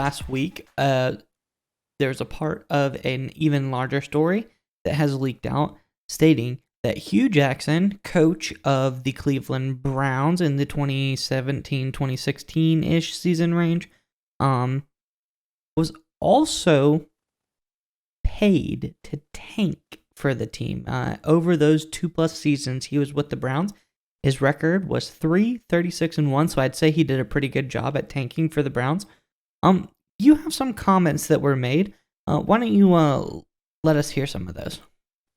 last week, there's a part of an even larger story that has leaked out stating that Hue Jackson, coach of the Cleveland Browns in the 2017-2016-ish season range, was also paid to tank for the team. Over those 2+ seasons he was with the Browns, his record was 3-36-1, so I'd say he did a pretty good job at tanking for the Browns. You have some comments that were made. Why don't you let us hear some of those?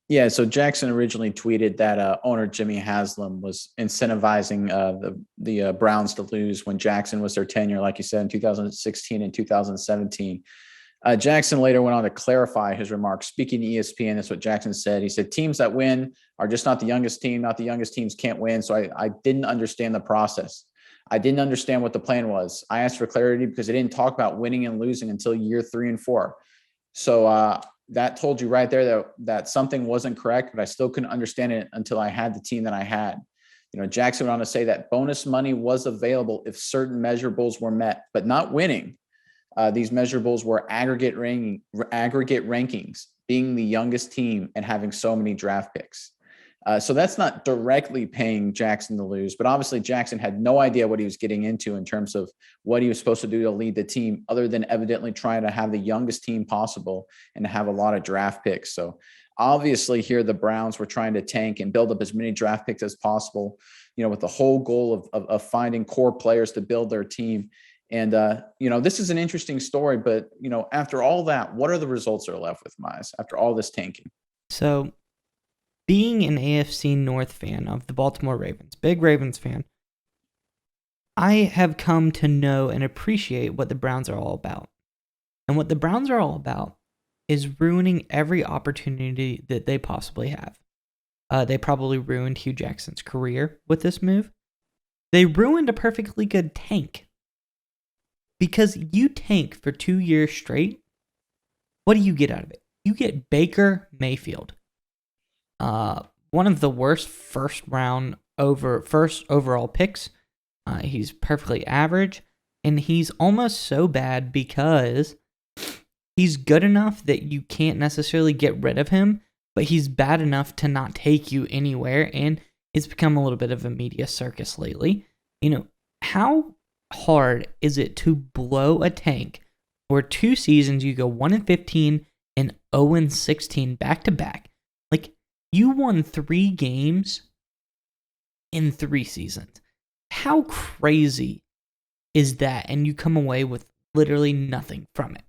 Yeah, so Jackson originally tweeted that owner Jimmy Haslam was incentivizing the Browns to lose when Jackson was their tenure, like you said, in 2016 and 2017. Jackson later went on to clarify his remarks. Speaking to ESPN, that's what Jackson said. He said, teams that win are just not the youngest team. Not the youngest teams can't win. So I didn't understand the process. I didn't understand what the plan was. I asked for clarity because they didn't talk about winning and losing until year 3 and 4. So that told you right there that something wasn't correct, but I still couldn't understand it until I had the team that I had. Jackson went on to say that bonus money was available if certain measurables were met, but not winning. These measurables were aggregate rankings, being the youngest team and having so many draft picks. So that's not directly paying Jackson to lose, but obviously Jackson had no idea what he was getting into in terms of what he was supposed to do to lead the team, other than evidently trying to have the youngest team possible and to have a lot of draft picks. So obviously here the Browns were trying to tank and build up as many draft picks as possible, with the whole goal of finding core players to build their team. And, this is an interesting story, but, after all that, what are the results that are left with Mize after all this tanking? So, being an AFC North fan of the Baltimore Ravens, big Ravens fan, I have come to know and appreciate what the Browns are all about. And what the Browns are all about is ruining every opportunity that they possibly have. They probably ruined Hue Jackson's career with this move. They ruined a perfectly good tank. Because you tank for 2 years straight, what do you get out of it? You get Baker Mayfield. One of the worst first overall picks. He's perfectly average, and he's almost so bad because he's good enough that you can't necessarily get rid of him, but he's bad enough to not take you anywhere, and it's become a little bit of a media circus lately. How hard is it to blow a tank where 2 seasons you go 1-15 and 0-16 back to back? Like, you won 3 games in 3 seasons. How crazy is that? And you come away with literally nothing from it.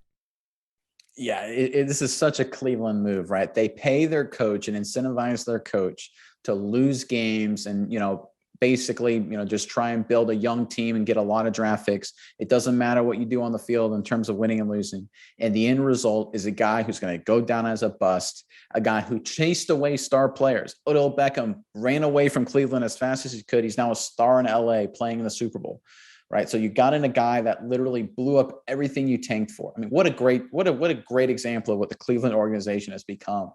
Yeah, this is such a Cleveland move, right? They pay their coach and incentivize their coach to lose games and, basically, just try and build a young team and get a lot of draft picks. It doesn't matter what you do on the field in terms of winning and losing. And the end result is a guy who's going to go down as a bust, a guy who chased away star players. Odell Beckham ran away from Cleveland as fast as he could. He's now a star in LA playing in the Super Bowl, right? So you got in a guy that literally blew up everything you tanked for. I mean, what a great example of what the Cleveland organization has become,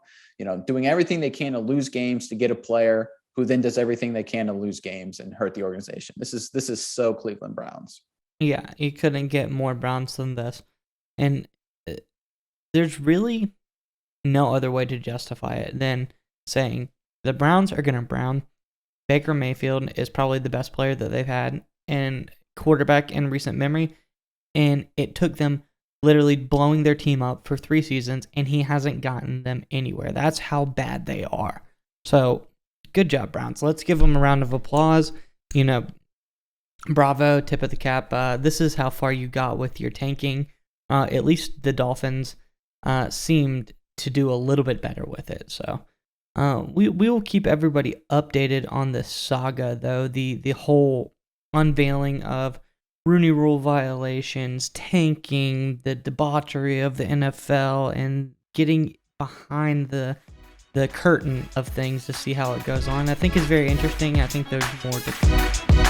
doing everything they can to lose games to get a player who then does everything they can to lose games and hurt the organization. This is so Cleveland Browns. Yeah, you couldn't get more Browns than this. And there's really no other way to justify it than saying the Browns are going to Brown. Baker Mayfield is probably the best player that they've had and quarterback in recent memory. And it took them literally blowing their team up for 3 seasons, and he hasn't gotten them anywhere. That's how bad they are. So, good job, Browns. Let's give them a round of applause. Bravo, tip of the cap. This is how far you got with your tanking. At least the Dolphins seemed to do a little bit better with it. So we will keep everybody updated on this saga, though. The whole unveiling of Rooney Rule violations, tanking, the debauchery of the NFL, and getting behind the curtain of things to see how it goes on, I think is very interesting. I think there's more to come.